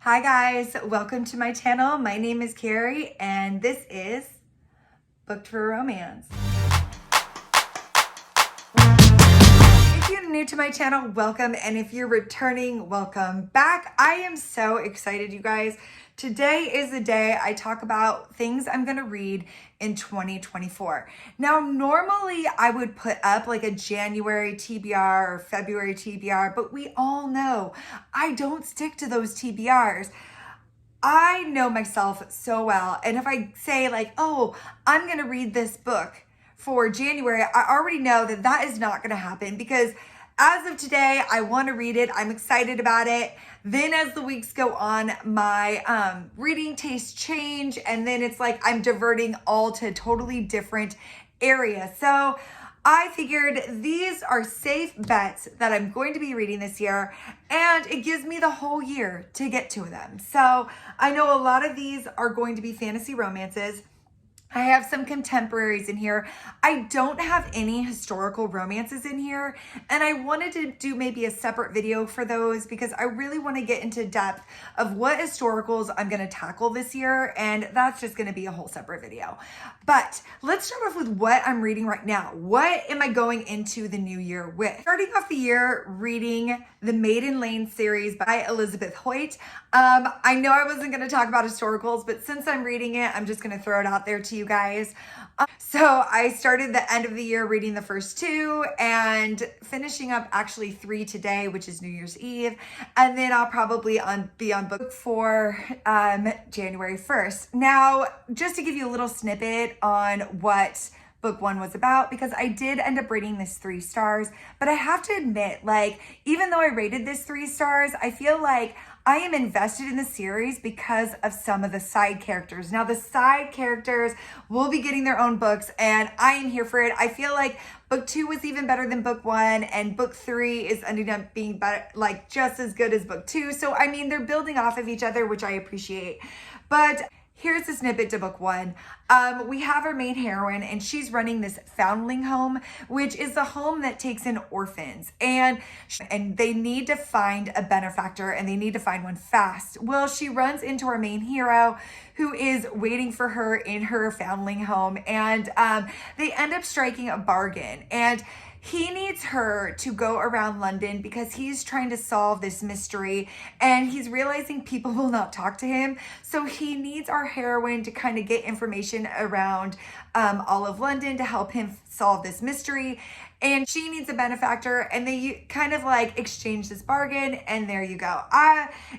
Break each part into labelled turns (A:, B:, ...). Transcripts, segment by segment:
A: Hi guys, welcome to my channel. My name is Carrie and this is Booked for Romance. If you're new to my channel, welcome, and if you're returning, welcome back. I am so excited, you guys. Today is the day I talk about things I'm gonna read in 2024. Now, normally I would put up like a January TBR or February TBR, but we all know I don't stick to those TBRs. I know myself so well, and if I say like, oh, I'm gonna read this book for January, I already know that that is not gonna happen because as of today, I want to read it. I'm excited about it. Then as the weeks go on, my reading tastes change, and then it's like I'm diverting all to totally different areas. So I figured these are safe bets that I'm going to be reading this year, and it gives me the whole year to get to them. So I know a lot of these are going to be fantasy romances. I have some contemporaries in here. I don't have any historical romances in here, and I wanted to do maybe a separate video for those because I really want to get into depth of what historicals I'm going to tackle this year, and that's just going to be a whole separate video. But let's start off with what I'm reading right now. What am I going into the new year with? Starting off the year reading the Maiden Lane series by Elizabeth Hoyt. I know I wasn't going to talk about historicals, but since I'm reading it, I'm just going to throw it out there to you guys. So I started the end of the year reading the first two and finishing up actually 3 today, which is New Year's Eve. And then I'll probably be on book for January 1st. Now, just to give you a little snippet on what book 1 was about, because I did end up rating this 3 stars, but I have to admit, like, even though I rated this 3 stars, I feel like I am invested in the series because of some of the side characters. Now, the side characters will be getting their own books, and I am here for it. I feel like book 2 was even better than book 1, and book 3 is ending up being better, like just as good as book 2. So, I mean, they're building off of each other, which I appreciate. But here's a snippet to book 1. We have our main heroine, and she's running this foundling home, which is the home that takes in orphans. And they need to find a benefactor, and they need to find one fast. Well, she runs into our main hero, who is waiting for her in her foundling home, and they end up striking a bargain. And he needs her to go around London because he's trying to solve this mystery, and he's realizing people will not talk to him. So he needs our heroine to kind of get information around all of London to help him solve this mystery. And she needs a benefactor, and they kind of like exchange this bargain, and there you go.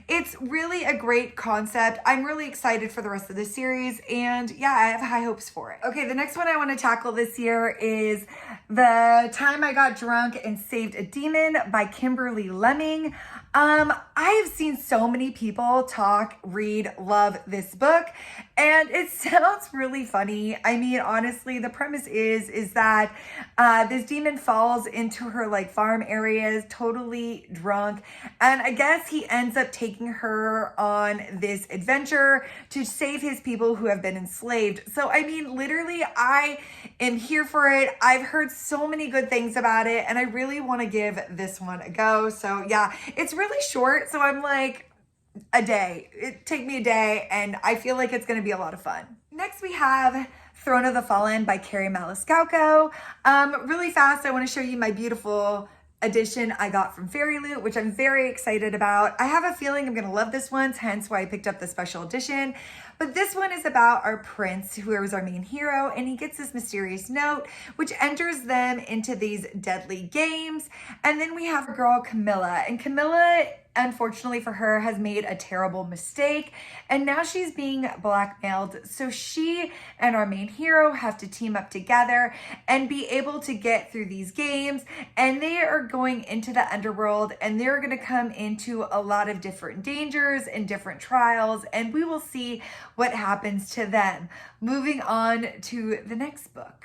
A: It's really a great concept. I'm really excited for the rest of the series, and yeah, I have high hopes for it. Okay, the next one I want to tackle this year is The Time I Got Drunk and Saved a Demon by Kimberly Lemming. I have seen so many people talk, read, love this book, and it sounds really funny. I mean, honestly, the premise is that this demon falls into her like farm areas, totally drunk, and I guess he ends up taking her on this adventure to save his people who have been enslaved. So, I mean, literally, I am here for it. I've heard so many good things about it, and I really want to give this one a go. So yeah, it's really short, so I'm like, a day. It take me a day, and I feel like it's going to be a lot of fun. Next, we have Throne of the Fallen by Carrie Malascalco. Really fast, I want to show you my beautiful edition I got from Fairy Loot, which I'm very excited about. I have a feeling I'm going to love this one, hence why I picked up the special edition. But this one is about our prince, who is our main hero, and he gets this mysterious note, which enters them into these deadly games. And then we have our girl Camilla, and Camilla, unfortunately for her, has made a terrible mistake, and now she's being blackmailed. So she and our main hero have to team up together and be able to get through these games, and they are going into the underworld, and they're going to come into a lot of different dangers and different trials, and we will see what happens to them. Moving on to the next book.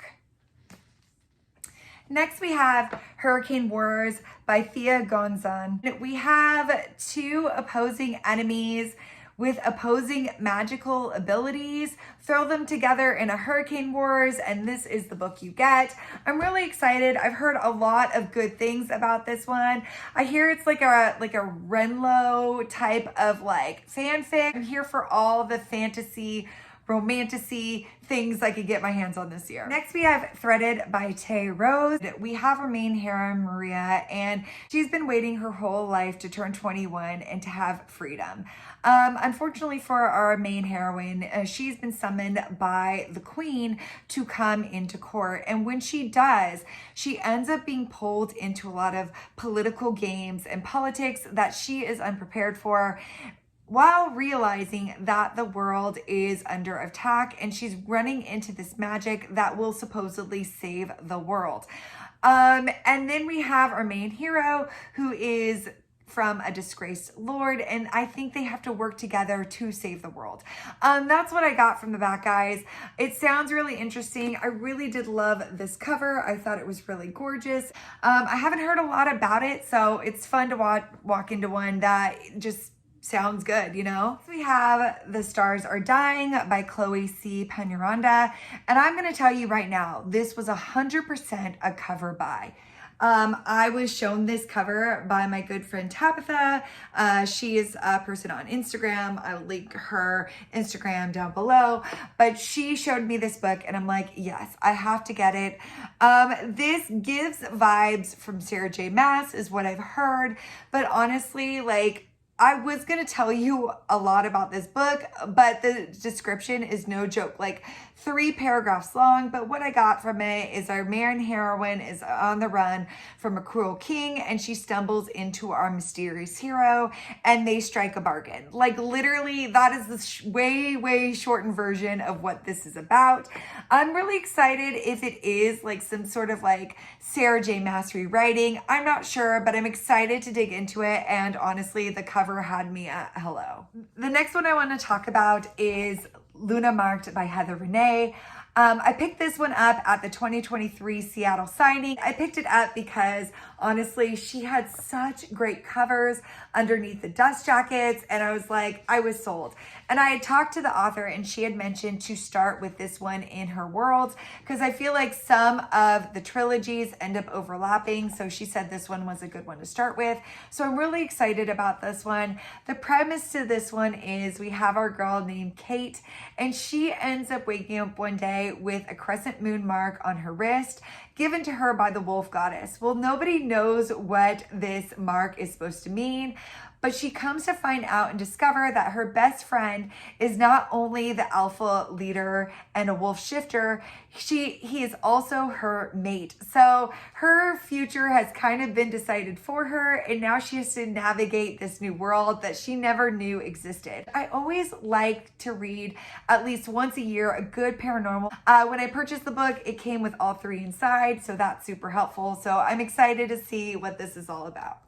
A: Next, we have Hurricane Wars by Thea Gonzon. We have 2 opposing enemies with opposing magical abilities, throw them together in a hurricane wars, and this is the book you get. I'm really excited. I've heard a lot of good things about this one. I hear it's like a Renlo type of like fanfic. I'm here for all the fantasy, romantasy things I could get my hands on this year. Next we have Threaded by Tay Rose. We have our main hero, Maria, and she's been waiting her whole life to turn 21 and to have freedom. Unfortunately for our main heroine, she's been summoned by the queen to come into court. And when she does, she ends up being pulled into a lot of political games and politics that she is unprepared for, while realizing that the world is under attack and she's running into this magic that will supposedly save the world. And then we have our main hero, who is from a disgraced lord, and I think they have to work together to save the world. That's what I got from the back, guys. It sounds really interesting. I really did love this cover. I thought it was really gorgeous. I haven't heard a lot about it, so it's fun to walk into one that just sounds good, you know? We have The Stars Are Dying by Chloe C. Penaranda. And I'm gonna tell you right now, this was 100% a cover buy. I was shown this cover by my good friend Tabitha. She is a person on Instagram. I'll link her Instagram down below. But she showed me this book and I'm like, yes, I have to get it. This gives vibes from Sarah J. Maas is what I've heard. But honestly, like, I was going to tell you a lot about this book, but the description is no joke, like 3 paragraphs long. But what I got from it is our main heroine is on the run from a cruel king, and she stumbles into our mysterious hero and they strike a bargain. Like literally, that is the way shortened version of what this is about. I'm really excited if it is like some sort of like Sarah J. Maas rewriting. I'm not sure, but I'm excited to dig into it. And honestly, the cover had me at hello. The next one I want to talk about is Luna Marked by Heather Renee. I picked this one up at the 2023 Seattle signing. I picked it up because honestly, she had such great covers underneath the dust jackets, and I was like, I was sold. And I had talked to the author and she had mentioned to start with this one in her world because I feel like some of the trilogies end up overlapping. So she said this one was a good one to start with. So I'm really excited about this one. The premise to this one is we have our girl named Kate, and she ends up waking up one day with a crescent moon mark on her wrist given to her by the wolf goddess. Well, nobody knows what this mark is supposed to mean, but she comes to find out and discover that her best friend is not only the alpha leader and a wolf shifter, he is also her mate. So her future has kind of been decided for her, and now she has to navigate this new world that she never knew existed. I always like to read at least once a year a good paranormal. When I purchased the book, it came with all 3 inside, so that's super helpful. So I'm excited to see what this is all about.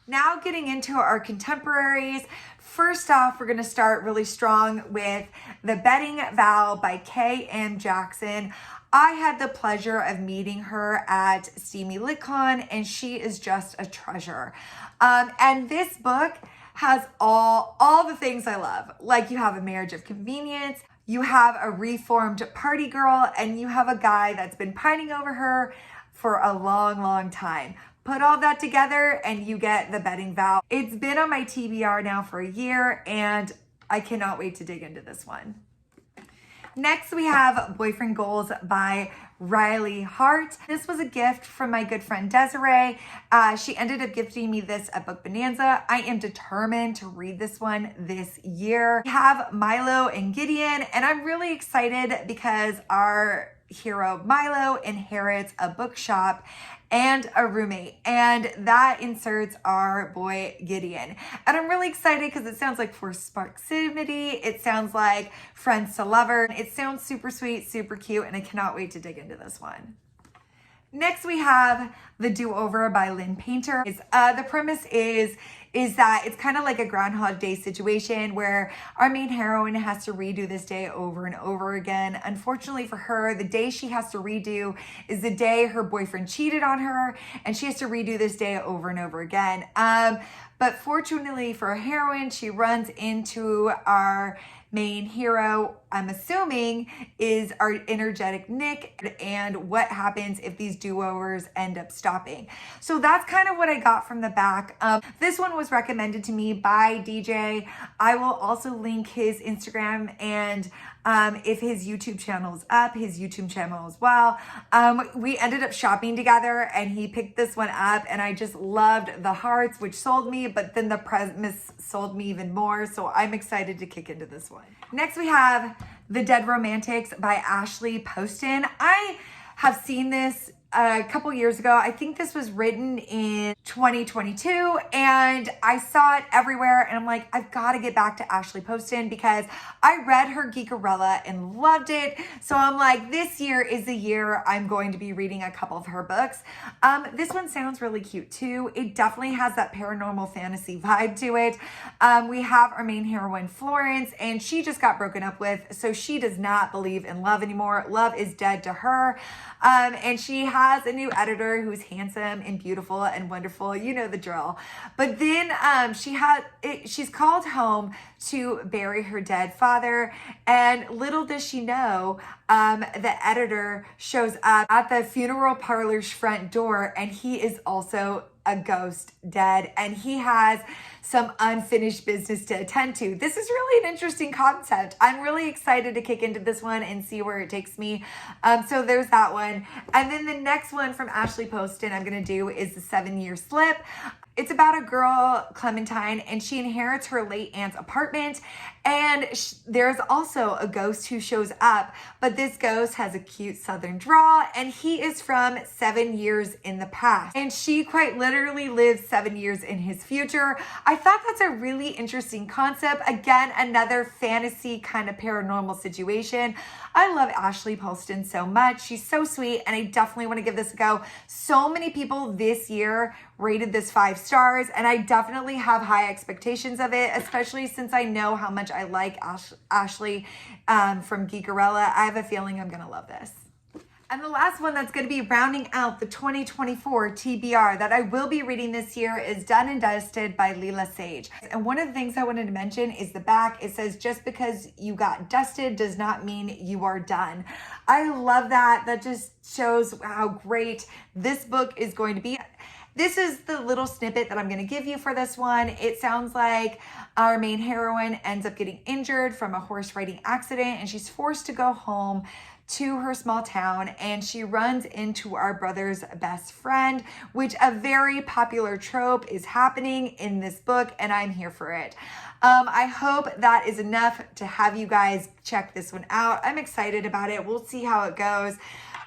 A: Now getting into our contemporaries. First off, we're going to start really strong with The Betting Vow by K.M. Jackson. I had the pleasure of meeting her at Steamy LitCon, and she is just a treasure. And this book has all the things I love. Like, you have a marriage of convenience, you have a reformed party girl, and you have a guy that's been pining over her for a long time. Put all that together and you get The Betting Vow. It's been on my TBR now for a year, and I cannot wait to dig into this one. Next, we have Boyfriend Goals by Riley Hart. This was a gift from my good friend Desiree. She ended up gifting me this at Book Bonanza. I am determined to read this one this year. We have Milo and Gideon, and I'm really excited because our hero Milo inherits a bookshop and a roommate, and that inserts our boy Gideon. And I'm really excited because it sounds like forced proximity, it sounds like friends to lover, it sounds super sweet, super cute, and I cannot wait to dig into this one. Next, we have The Do-Over by Lynn Painter. The premise is that it's kind of like a Groundhog Day situation where our main heroine has to redo this day over and over again. Unfortunately for her, the day she has to redo is the day her boyfriend cheated on her, and she has to redo this day over and over again. But fortunately for a heroine, she runs into our main hero, I'm assuming, is our energetic Nick, and what happens if these do-overs end up stopping. So that's kind of what I got from the back. This one was recommended to me by DJ. I will also link his Instagram and if his YouTube channel is up, his YouTube channel as well. We ended up shopping together and he picked this one up, and I just loved the hearts, which sold me, but then the premise sold me even more. So I'm excited to kick into this one. Next we have The Dead Romantics by Ashley Poston. I have seen this a couple years ago. I think this was written in 2022 and I saw it everywhere, and I'm like, I've got to get back to Ashley Poston because I read her Geekerella and loved it. So I'm like, this year is the year I'm going to be reading a couple of her books. This one sounds really cute too. It definitely has that paranormal fantasy vibe to it. We have our main heroine Florence, and she just got broken up with, so she does not believe in love anymore. Love is dead to her. And she has a new editor who's handsome and beautiful and wonderful. You know the drill. But then she's called home to bury her dead father. And little does she know, the editor shows up at the funeral parlor's front door, and he is also a ghost dead, and he has some unfinished business to attend to. This is really an interesting concept. I'm really excited to kick into this one and see where it takes me. So there's that one. And then the next one from Ashley Poston I'm going to do is The 7-Year Slip. It's about a girl, Clementine, and she inherits her late aunt's apartment, and there's also a ghost who shows up, but this ghost has a cute southern drawl, and he is from 7 years in the past, and she quite literally lives 7 years in his future. I thought that's a really interesting concept. Again, another fantasy kind of paranormal situation. I love Ashley Poston so much. She's so sweet, and I definitely want to give this a go. So many people this year rated this 5 stars, and I definitely have high expectations of it, especially since I know how much I like Ashley from Geekerella. I have a feeling I'm going to love this. And the last one that's going to be rounding out the 2024 TBR that I will be reading this year is Done and Dusted by Leela Sage. And one of the things I wanted to mention is the back. It says, just because you got dusted does not mean you are done. I love that. That just shows how great this book is going to be. This is the little snippet that I'm going to give you for this one. It sounds like our main heroine ends up getting injured from a horse riding accident, and she's forced to go home to her small town, and she runs into our brother's best friend, which a very popular trope is happening in this book, and I'm here for it. I hope that is enough to have you guys check this one out. I'm excited about it. We'll see how it goes.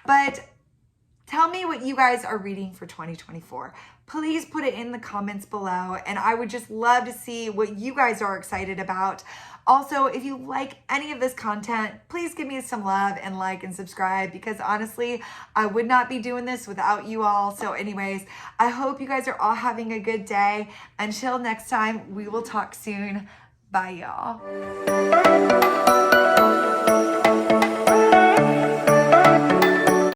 A: But tell me what you guys are reading for 2024. Please put it in the comments below, and I would just love to see what you guys are excited about. Also, if you like any of this content, please give me some love and like and subscribe, because honestly, I would not be doing this without you all. So anyways, I hope you guys are all having a good day. Until next time, we will talk soon. Bye, y'all.